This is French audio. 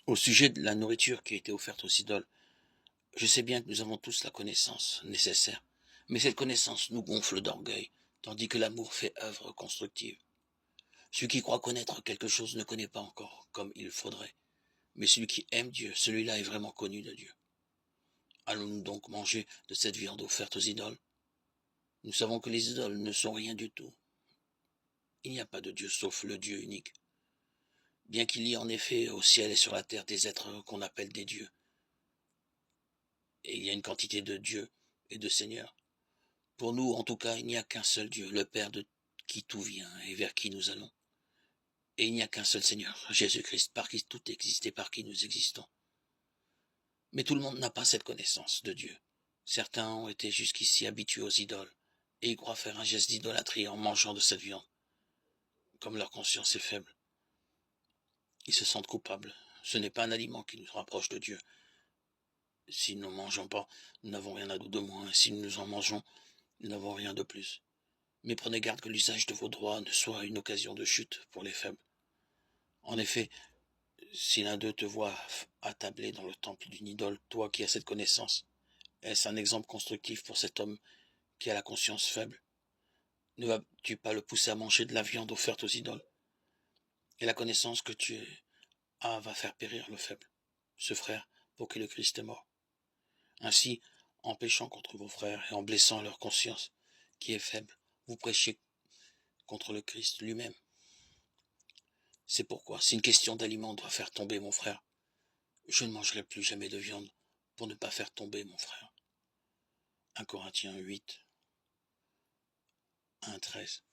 Au sujet de la nourriture qui a été offerte aux idoles, je sais bien que nous avons tous la connaissance nécessaire, mais cette connaissance nous gonfle d'orgueil, tandis que l'amour fait œuvre constructive. Celui qui croit connaître quelque chose ne connaît pas encore comme il faudrait, mais celui qui aime Dieu, celui-là est vraiment connu de Dieu. Allons-nous donc manger de cette viande offerte aux idoles? Nous savons que les idoles ne sont rien du tout. Il n'y a pas de Dieu sauf le Dieu unique. Bien qu'il y ait en effet au ciel et sur la terre des êtres qu'on appelle des dieux, et il y a une quantité de dieux et de seigneurs. Pour nous, en tout cas, il n'y a qu'un seul Dieu, le Père de qui tout vient et vers qui nous allons. Et il n'y a qu'un seul Seigneur, Jésus-Christ, par qui tout existe et par qui nous existons. Mais tout le monde n'a pas cette connaissance de Dieu. Certains ont été jusqu'ici habitués aux idoles, et ils croient faire un geste d'idolâtrie en mangeant de cette viande. Comme leur conscience est faible, ils se sentent coupables. Ce n'est pas un aliment qui nous rapproche de Dieu. Si nous n'en mangeons pas, nous n'avons rien de moins, et si nous en mangeons, nous n'avons rien de plus. Mais prenez garde que l'usage de vos droits ne soit une occasion de chute pour les faibles. En effet, si l'un d'eux te voit attablé dans le temple d'une idole, toi qui as cette connaissance, est-ce un exemple constructif pour cet homme qui a la conscience faible? Ne vas-tu pas le pousser à manger de la viande offerte aux idoles? Et la connaissance que tu as va faire périr le faible, ce frère pour qui le Christ est mort. Ainsi, en péchant contre vos frères et en blessant leur conscience qui est faible, vous prêchez contre le Christ lui-même. C'est pourquoi, si une question d'aliment doit faire tomber mon frère, je ne mangerai plus jamais de viande pour ne pas faire tomber mon frère. 1 Corinthiens 8, 1, 13.